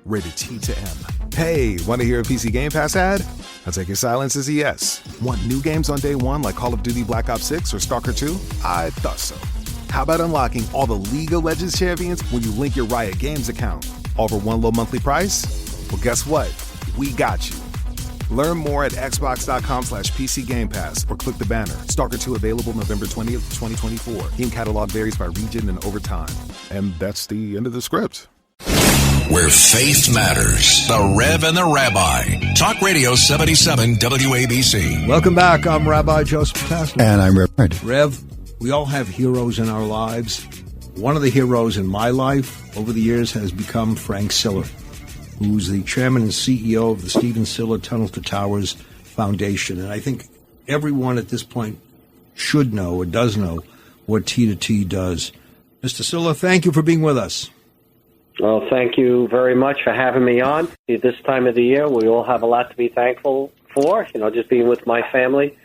rated T to M. Hey, want to hear a PC Game Pass ad? I'll take your silence as a yes. Want new games on day one like Call of Duty Black Ops 6 or Stalker 2? I thought so. How about unlocking all the League of Legends champions when you link your Riot Games account? All for one low monthly price? Well, guess what? We got you. Learn more at xbox.com/PC Game Pass or click the banner. Stalker 2 available November 20th, 2024. Game catalog varies by region and over time. And that's the end of the script. Where faith matters. The Rev and the Rabbi. Talk Radio 77 WABC. Welcome back. I'm Rabbi Joseph Tasman. And I'm Rev. Rev, we all have heroes in our lives. One of the heroes in my life over the years has become Frank Siller, who's the chairman and CEO of the Stephen Siller Tunnel to Towers Foundation. And I think everyone at this point should know or does know what T2T does. Mr. Siller, thank you for being with us. Well, thank you very much for having me on. At this time of the year, we all have a lot to be thankful for. You know, just being with my family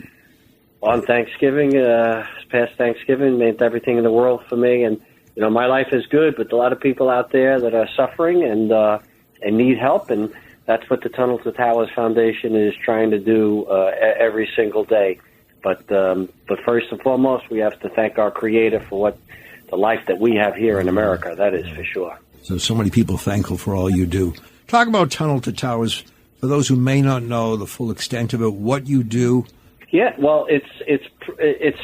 on Thanksgiving, past Thanksgiving, meant everything in the world for me. And, you know, my life is good, but a lot of people out there that are suffering and need help, and that's what the Tunnel to Towers Foundation is trying to do every single day. But first and foremost, we have to thank our Creator for what the life that we have here in America. That is for sure. So many people thankful for all you do. Talk about Tunnel to Towers for those who may not know the full extent of it. What you do. Yeah, well, it's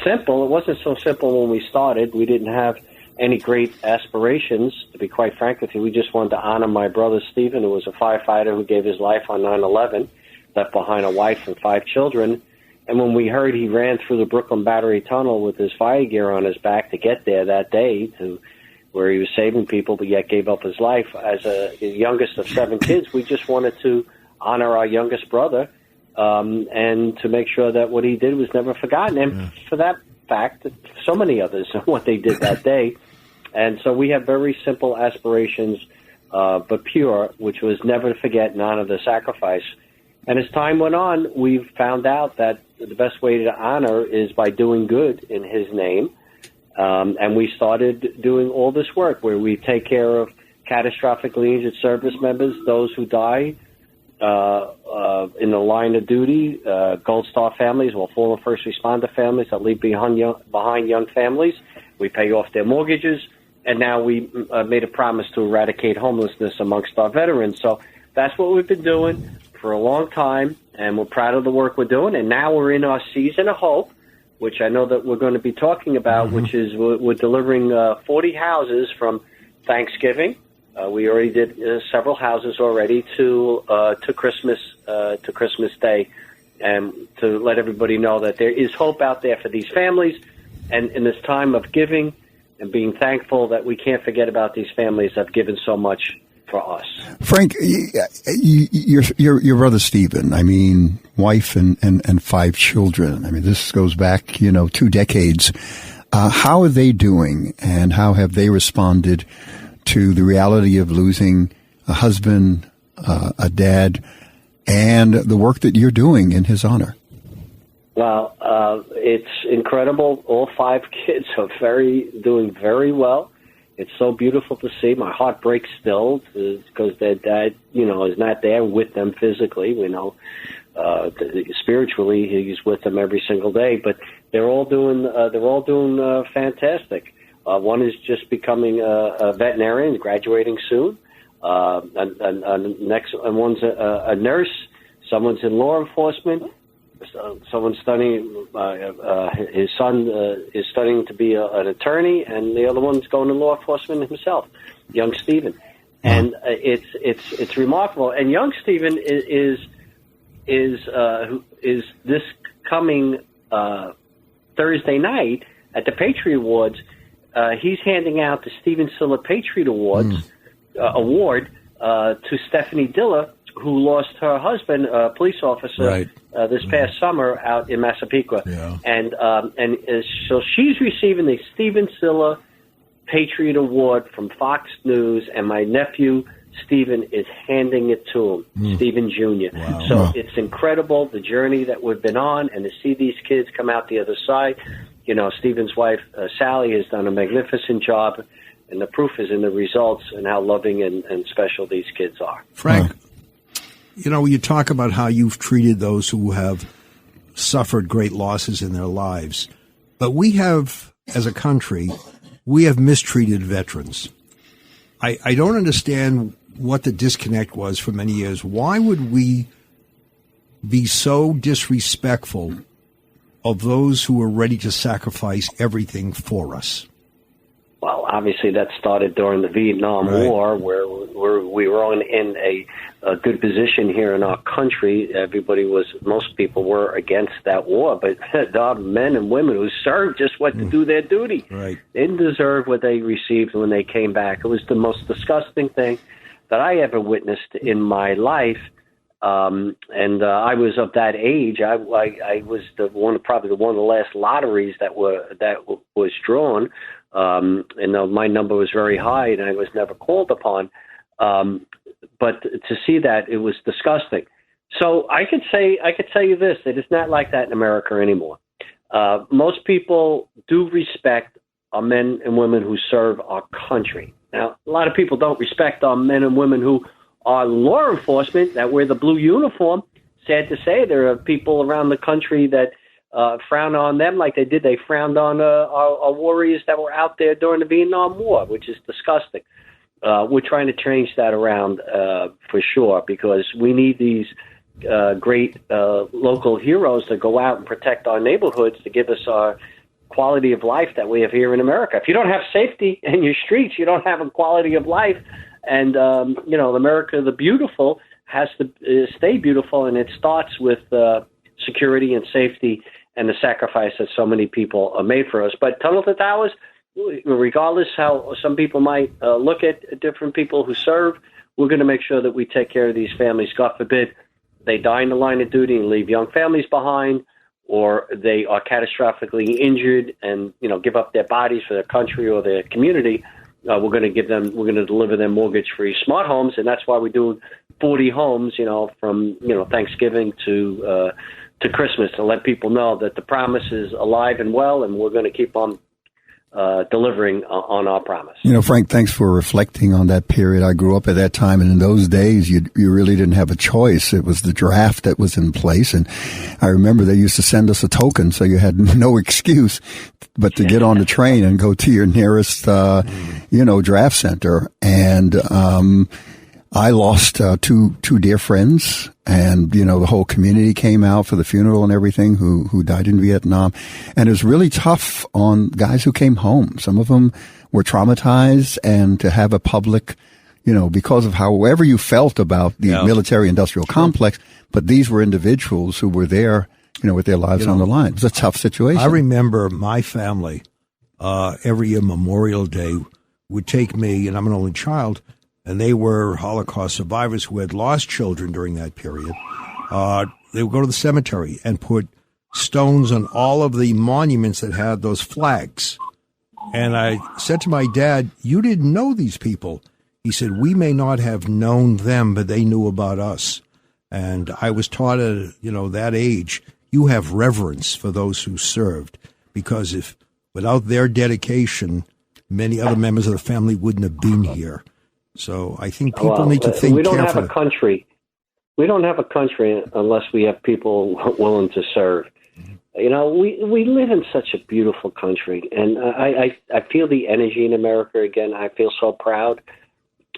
simple. It wasn't so simple when we started. We didn't have any great aspirations, to be quite frank with you. We just wanted to honor my brother Stephen, who was a firefighter who gave his life on 9/11, left behind a wife and 5 children. And when we heard he ran through the Brooklyn Battery Tunnel with his fire gear on his back to get there that day, to where he was saving people but yet gave up his life, as a youngest of 7 kids, we just wanted to honor our youngest brother and to make sure that what he did was never forgotten. And for that fact, so many others, what they did that day. And so we have very simple aspirations, but pure, which was never to forget and honor the sacrifice. And as time went on, we've found out that the best way to honor is by doing good in his name. And we started doing all this work where we take care of catastrophically injured service members, those who die in the line of duty, Gold Star families, or fallen first responder families that leave behind young families. We pay off their mortgages. And now we made a promise to eradicate homelessness amongst our veterans. So that's what we've been doing for a long time, and we're proud of the work we're doing. And now we're in our season of hope, which I know that we're going to be talking about, which is we're delivering 40 houses from Thanksgiving. We already did several houses already to Christmas Day, and to let everybody know that there is hope out there for these families. And in this time of giving and being thankful, that we can't forget about these families that have given so much for us. Frank, your brother Stephen, I mean, wife and 5 children. I mean, this goes back, 2 decades. How are they doing, and how have they responded to the reality of losing a husband, a dad, and the work that you're doing in his honor? Well, it's incredible. All 5 kids are doing very well. It's so beautiful to see. My heart breaks still because their dad, is not there with them physically. We know spiritually he's with them every single day. But they're all doing fantastic. One is just becoming a veterinarian, graduating soon. Next one's a nurse. Someone's in law enforcement. Someone's studying. His son is studying to be an attorney, and the other one's going to law enforcement himself, young Stephen. And it's remarkable. And young Stephen is this coming Thursday night at the Patriot Awards. He's handing out the Stephen Siller Patriot Award to Stephanie Diller, who lost her husband, a police officer, this past summer out in Massapequa. Yeah. And so she's receiving the Stephen Siller Patriot Award from Fox News, and my nephew, Stephen, is handing it to him, Stephen Jr. Wow. So it's incredible, the journey that we've been on, and to see these kids come out the other side. Stephen's wife, Sally, has done a magnificent job And the proof is in the results and how loving and special these kids are. Frank, you talk about how you've treated those who have suffered great losses in their lives. But we have, as a country, we have mistreated veterans. I don't understand what the disconnect was for many years. Why would we be so disrespectful of those who are ready to sacrifice everything for us? Well, obviously that started during the Vietnam War, where we were in a good position here in our country. Most people were against that war, but the men and women who served just went to do their duty. Right. They didn't deserve what they received when they came back. It was the most disgusting thing that I ever witnessed in my life. And I was of that age. I was probably one of the last lotteries that was drawn. And my number was very high, and I was never called upon. But to see that, it was disgusting. So I could tell you this: it is not like that in America anymore. Most people do respect our men and women who serve our country. Now, a lot of people don't respect our men and women who are law enforcement, that wear the blue uniform. Sad to say, there are people around the country that frown on them like they did. They frowned on our warriors that were out there during the Vietnam War, which is disgusting. We're trying to change that around for sure, because we need these great local heroes to go out and protect our neighborhoods, to give us our quality of life that we have here in America. If you don't have safety in your streets, you don't have a quality of life. And, America the beautiful has to stay beautiful, and it starts with security and safety and the sacrifice that so many people made for us. But Tunnel to Towers, regardless how some people might look at different people who serve, we're going to make sure that we take care of these families. God forbid they die in the line of duty and leave young families behind, or they are catastrophically injured and, give up their bodies for their country or their community. We're going to deliver them mortgage-free smart homes, and that's why we do 40 homes, from Thanksgiving to Christmas, to let people know that the promise is alive and well, and we're going to keep on delivering on our promise. Frank, thanks for reflecting on that period. I grew up at that time, and in those days, you really didn't have a choice. It was the draft that was in place, and I remember they used to send us a token, so you had no excuse but to get on the train and go to your nearest, draft center. And I lost two dear friends, and the whole community came out for the funeral and everything who died in Vietnam. And it was really tough on guys who came home. Some of them were traumatized, and to have a public, because of however you felt about the military industrial complex, but these were individuals who were there, with their lives on the line. It was a tough situation. I remember my family, every year Memorial Day would take me, and I'm an only child, and they were Holocaust survivors who had lost children during that period. They would go to the cemetery and put stones on all of the monuments that had those flags. And I said to my dad, "You didn't know these people." He said, "We may not have known them, but they knew about us." And I was taught at, that age, you have reverence for those who served, because if without their dedication, many other members of the family wouldn't have been here. So I think people need to think carefully. We don't have a country unless we have people willing to serve. We live in such a beautiful country, and I feel the energy in America again. I feel so proud.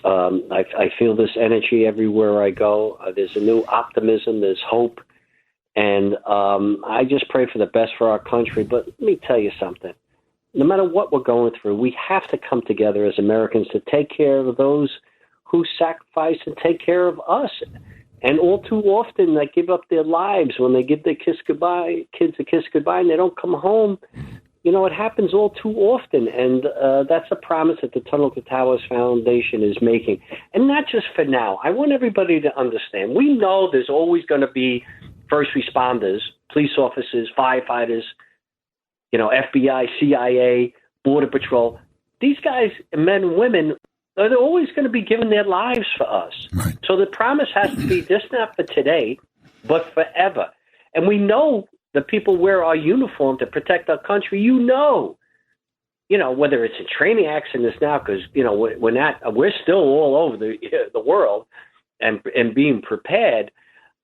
I feel this energy everywhere I go. There's a new optimism. There's hope. And I just pray for the best for our country. But let me tell you something. No matter what we're going through, we have to come together as Americans to take care of those who sacrifice and take care of us. And all too often, they give up their lives when they give their kids a kiss goodbye, and they don't come home. It happens all too often, and that's a promise that the Tunnel to Towers Foundation is making. And not just for now. I want everybody to understand. We know there's always going to be first responders, police officers, firefighters, FBI, CIA, Border Patrol. These guys, men and women, they're always going to be giving their lives for us. Right. So the promise has to be just not for today, but forever. And we know the people wear our uniform to protect our country. whether it's in training accidents now, because, we're still all over the world and being prepared.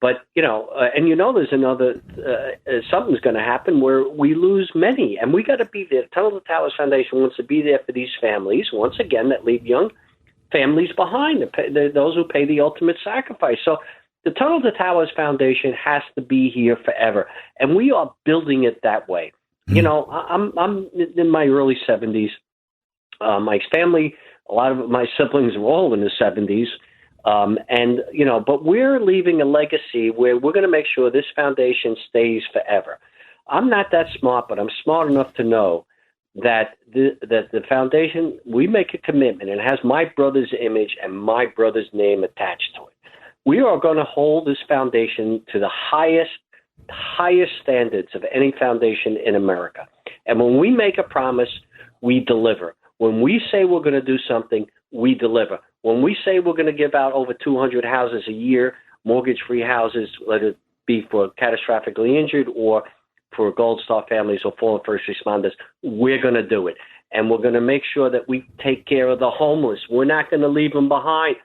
But, there's another, something's going to happen where we lose many. And we got to be there. Tunnel to Towers Foundation wants to be there for these families, once again, that leave young families behind, those who pay the ultimate sacrifice. So the Tunnel to Towers Foundation has to be here forever. And we are building it that way. I'm in my early 70s. My family, a lot of my siblings were all in the 70s. But we're leaving a legacy where we're going to make sure this foundation stays forever. I'm not that smart, but I'm smart enough to know that the foundation, we make a commitment, and it has my brother's image and my brother's name attached to it. We are going to hold this foundation to the highest standards of any foundation in America. And when we make a promise, we deliver. When we say we're going to do something, we deliver. When we say we're going to give out over 200 houses a year, mortgage-free houses, whether it be for catastrophically injured or for Gold Star families or fallen first responders, we're going to do it. And we're going to make sure that we take care of the homeless. We're not going to leave them behind.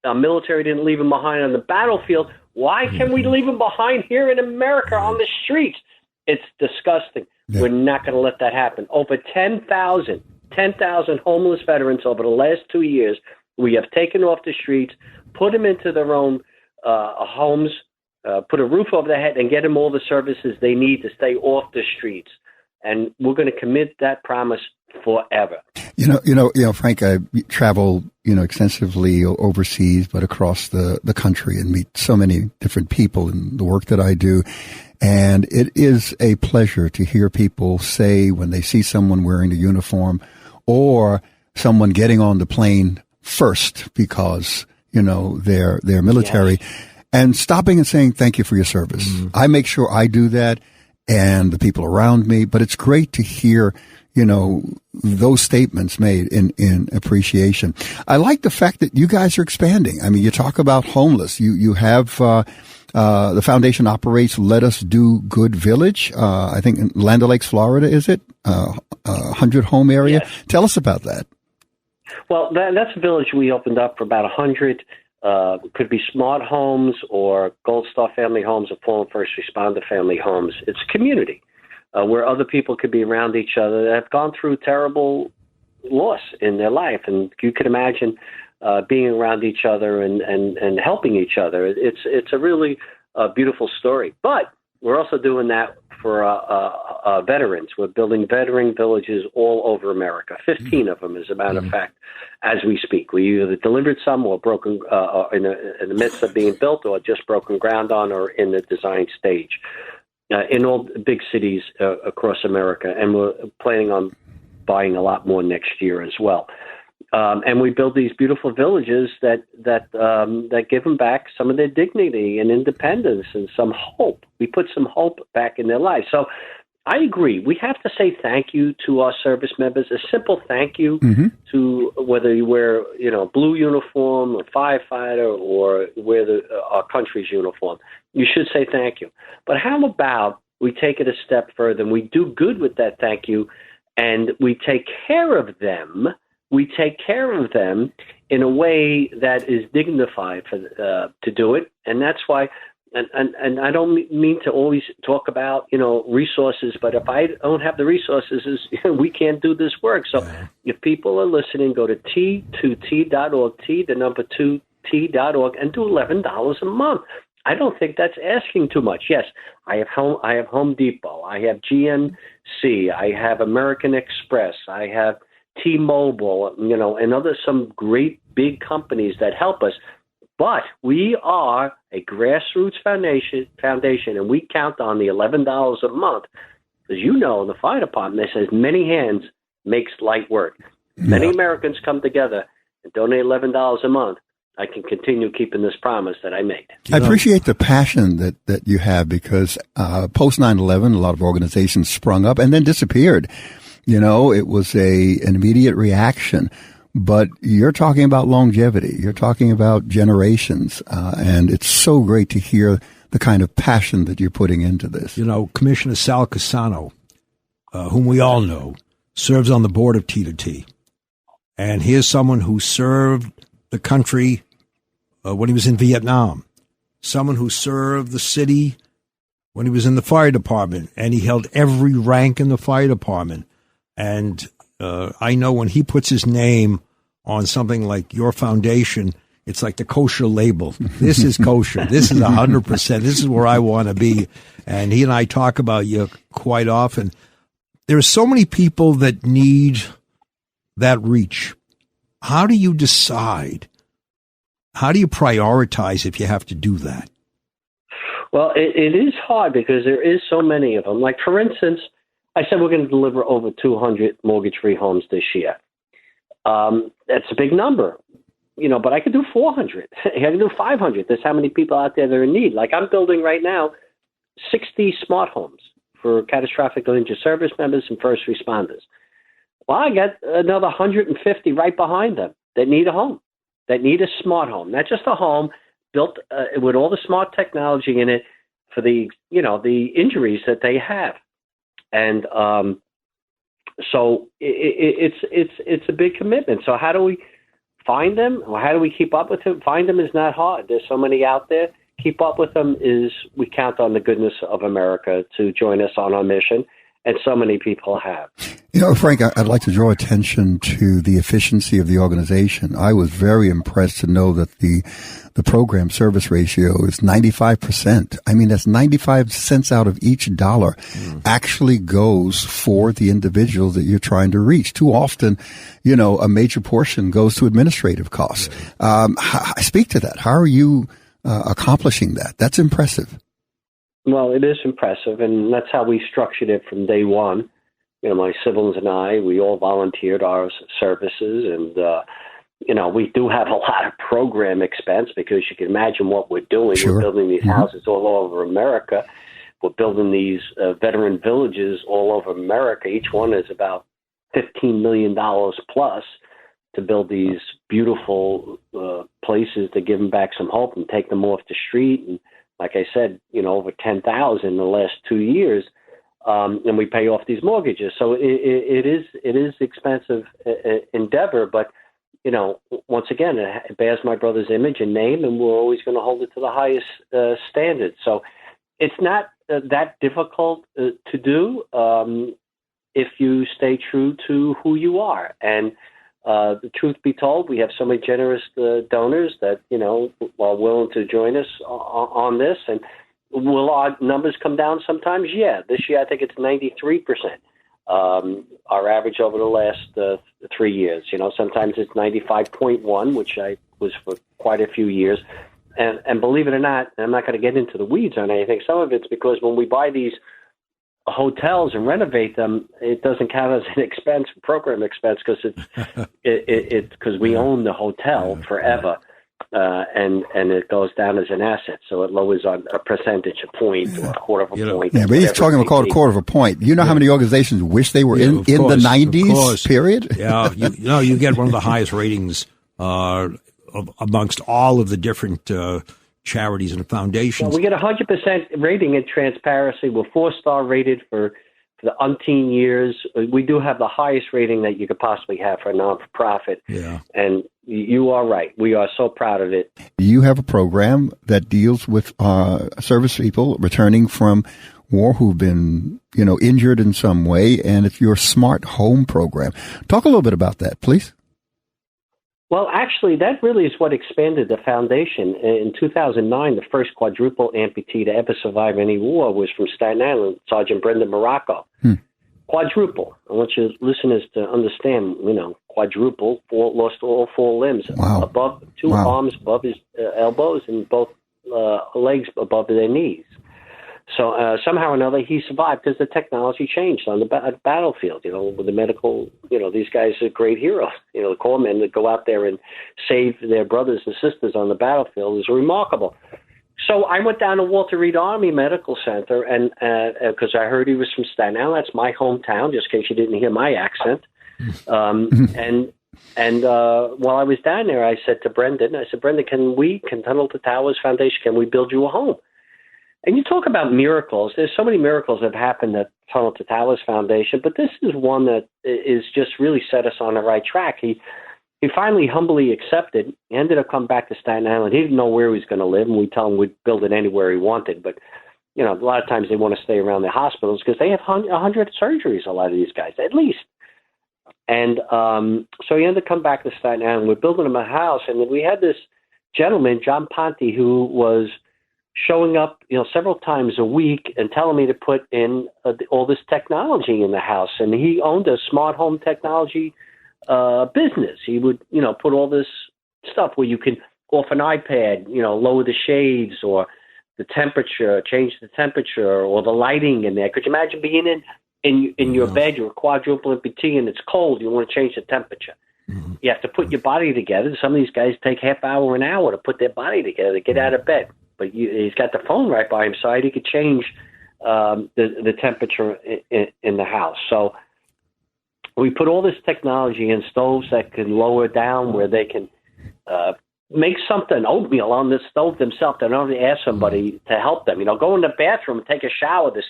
Our military didn't leave them behind on the battlefield. Why can we leave them behind here in America on the streets? It's disgusting. Yeah. We're not going to let that happen. Over 10,000 homeless veterans over the last 2 years, we have taken off the streets, put them into their own homes, put a roof over their head, and get them all the services they need to stay off the streets. And we're going to commit that promise forever. Frank, I travel, extensively overseas, but across the country, and meet so many different people in the work that I do. And it is a pleasure to hear people say when they see someone wearing a uniform or someone getting on the plane first because, they're military, yes, and stopping and saying, thank you for your service. Mm-hmm. I make sure I do that and the people around me, but it's great to hear, those statements made in appreciation. I like the fact that you guys are expanding. I mean, you talk about homeless. You have, the foundation operates Let Us Do Good Village. I think in Land O'Lakes, Florida, is it? 100 home area. Yes. Tell us about that. Well, that's a village we opened up for about 100. Could be smart homes or Gold Star family homes or fallen first responder family homes. It's a community where other people could be around each other that have gone through terrible loss in their life. And you can imagine being around each other and helping each other. It's a really beautiful story. But we're also doing that for veterans. We're building veteran villages all over America, 15 of them, as a matter of fact, as we speak. We either delivered some or broken in the midst of being built or just broken ground on or in the design stage in all big cities across America. And we're planning on buying a lot more next year as well. And we build these beautiful villages that give them back some of their dignity and independence and some hope. We put some hope back in their lives. So I agree. We have to say thank you to our service members. A simple thank you to whether you wear, blue uniform, a firefighter, or wear our country's uniform. You should say thank you. But how about we take it a step further and we do good with that thank you, and we take care of them. We take care of them in a way that is dignified to do it, and that's why. And I don't mean to always talk about resources, but if I don't have the resources, we can't do this work. So if people are listening, go to T2T.org, T2T.org, and do $11 a month. I don't think that's asking too much. Yes, I have Home Depot, I have GNC, I have American Express, I have T-Mobile, and some great big companies that help us. But we are a grassroots foundation, and we count on the $11 a month. As you know, in the fire department, it says many hands makes light work. Many Americans come together and donate $11 a month. I can continue keeping this promise that I made. I appreciate the passion that you have, because post 9/11, a lot of organizations sprung up and then disappeared. It was an immediate reaction. But you're talking about longevity. You're talking about generations. And it's so great to hear the kind of passion that you're putting into this. Commissioner Sal Cassano, whom we all know, serves on the board of T2T. And here's someone who served the country when he was in Vietnam, someone who served the city when he was in the fire department, and he held every rank in the fire department. And I know when he puts his name on something like your foundation, it's like the kosher label. This is kosher. This is 100%. This is where I want to be. And he and I talk about you quite often. There are so many people that need that reach. How do you decide? How do you prioritize if you have to do that? Well, it is hard because there is so many of them. Like, for instance, I said we're going to deliver over 200 mortgage-free homes this year. That's a big number, but I could do 400. I could do 500. There's how many people out there that are in need. Like, I'm building right now 60 smart homes for catastrophic injured service members and first responders. Well, I got another 150 right behind them that need a home, that need a smart home, not just a home built with all the smart technology in it for the injuries that they have. And so it's a big commitment. So how do we find them? Or how do we keep up with them? Find them is not hard. There's so many out there. Keep up with them is we count on the goodness of America to join us on our mission. And so many people have. Frank, I'd like to draw attention to the efficiency of the organization. I was very impressed to know that the program service ratio is 95%. I mean, that's 95 cents out of each dollar actually goes for the individual that you're trying to reach. Too often, a major portion goes to administrative costs. Speak to that. How are you accomplishing that? That's impressive. Well, it is impressive, and that's how we structured it from day one. My siblings and I, we all volunteered our services, and, we do have a lot of program expense because you can imagine what we're doing. Sure. We're building these houses all over America. We're building these veteran villages all over America. Each one is about $15 million plus to build these beautiful places to give them back some hope and take them off the street. And like I said, over 10,000 in the last 2 years, and we pay off these mortgages. So it is expensive endeavor, but once again, it bears my brother's image and name, and we're always going to hold it to the highest standard. So it's not that difficult to do if you stay true to who you are. And the truth be told, we have so many generous donors that, are willing to join us on this. And will our numbers come down sometimes? Yeah. This year, I think it's 93%. Our average over the last 3 years. Sometimes it's 95.1, which I was for quite a few years. And believe it or not, I'm not going to get into the weeds on anything. Some of it's because when we buy these hotels and renovate them, it doesn't count as an expense, program expense, because it's because we own the hotel forever, and it goes down as an asset, so it lowers on a percentage, a point, or a quarter of a point. Yeah, but he's talking about a quarter of a point. You know how many organizations wish they were in the 90s period? Yeah, you get one of the highest ratings amongst all of the different charities and foundations. Well, we get 100% rating in transparency. We're 4-star rated for the umpteen years. We do have the highest rating that you could possibly have for a non-for-profit. Yeah. And you are right. We are so proud of it. You have a program that deals with service people returning from war who've been, injured in some way, and it's your Smart Home program. Talk a little bit about that, please. Well, actually, that really is what expanded the foundation. In 2009, the first quadruple amputee to ever survive any war was from Staten Island, Sergeant Brendan Morocco. Quadruple. I want your listeners to understand, quadruple, lost all 4 limbs. Wow. Above 2 arms above his elbows and both legs above their knees. So somehow or another, he survived because the technology changed on the battlefield. With the medical, these guys are great heroes. The corpsmen that go out there and save their brothers and sisters on the battlefield is remarkable. So I went down to Walter Reed Army Medical Center, and because I heard he was from Staten Island, that's my hometown. Just in case you didn't hear my accent. And while I was down there, I said to Brendan, Brendan, can Tunnel to Towers Foundation, can we build you a home? And you talk about miracles. There's so many miracles that have happened at Tunnel to Towers Foundation, but this is one that is just really set us on the right track. He finally humbly accepted. He ended up coming back to Staten Island. He didn't know where he was going to live, and we tell him we'd build it anywhere he wanted. But, you know, a lot of times they want to stay around the hospitals because they have 100 surgeries, a lot of these guys, at least. And so he ended up coming back to Staten Island. We're building him a house, and we had this gentleman, John Ponte, who was showing up, you know, several times a week and telling me to put in all this technology in the house. And he owned a smart home technology business. He would, you know, put all this stuff where you can, off an iPad, you know, lower the shades or the temperature, change the temperature or the lighting in there. Could you imagine being in your bed, you're a quadruple amputee and it's cold, you want to change the temperature? Mm-hmm. You have to put your body together. Some of these guys take half hour, an hour to put their body together to get out of bed. But he's got the phone right by his side. He could change the temperature in the house. So we put all this technology in stoves that can lower down, where they can make something, oatmeal on this stove themselves. They don't have to ask somebody to help them. You know, go in the bathroom and take a shower. The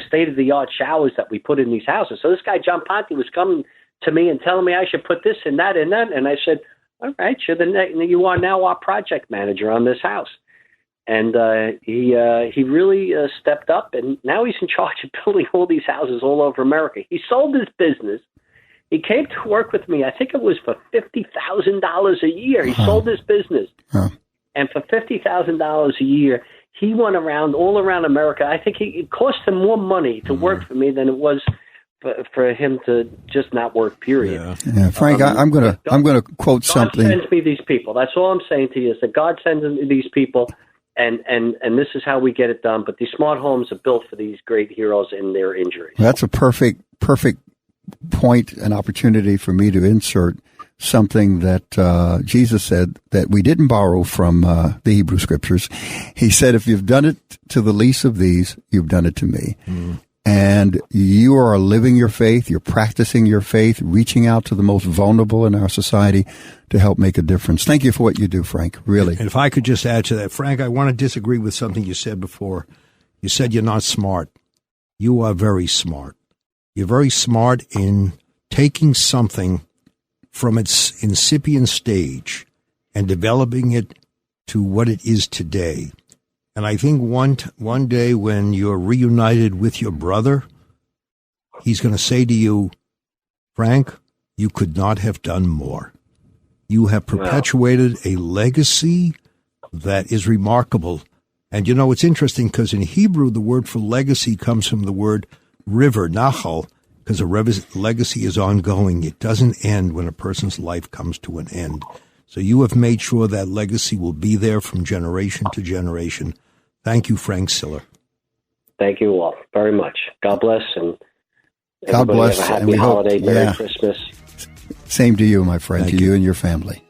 state-of-the-art showers that we put in these houses. So this guy, John Ponte, was coming to me and telling me I should put this and that and that. And I said, all right, you are now our project manager on this house. And he really stepped up, and now he's in charge of building all these houses all over America. He sold his business. He came to work with me. I think it was for $50,000 a year. He sold his business. And for $50,000 a year, he went all around America. I think it cost him more money to work for me than it was for him to just not work, period. Yeah. Frank, I'm gonna quote something. God sends me these people. That's all I'm saying to you, is that God sends me these people. And this is how we get it done. But these smart homes are built for these great heroes and their injuries. That's a perfect point and opportunity for me to insert something that Jesus said that we didn't borrow from the Hebrew Scriptures. He said, if you've done it to the least of these, you've done it to me. Mm. And you are living your faith, you're practicing your faith, reaching out to the most vulnerable in our society to help make a difference. Thank you for what you do, Frank, really. And if I could just add to that, Frank, I want to disagree with something you said before. You said you're not smart. You are very smart. You're very smart in taking something from its incipient stage and developing it to what it is today. And I think one day when you're reunited with your brother, he's going to say to you, Frank, you could not have done more. You have perpetuated a legacy that is remarkable. And, you know, it's interesting because in Hebrew, the word for legacy comes from the word river, Nahal, because a legacy is ongoing. It doesn't end when a person's life comes to an end. So you have made sure that legacy will be there from generation to generation. Thank you, Frank Siller. Thank you all very much. God bless, and God bless, have a and happy we holiday, hope, Merry Christmas. Same to you, my friend, you and your family.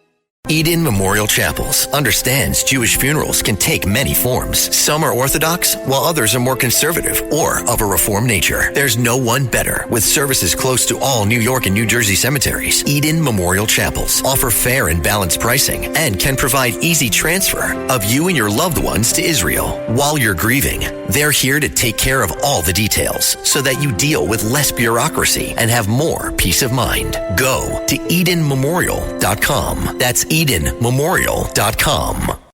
Eden Memorial Chapels understands Jewish funerals can take many forms. Some are Orthodox, while others are more conservative or of a Reformed nature. There's no one better. With services close to all New York and New Jersey cemeteries, Eden Memorial Chapels offer fair and balanced pricing and can provide easy transfer of you and your loved ones to Israel. While you're grieving, they're here to take care of all the details so that you deal with less bureaucracy and have more peace of mind. Go to EdenMemorial.com. That's EdenMemorial.com.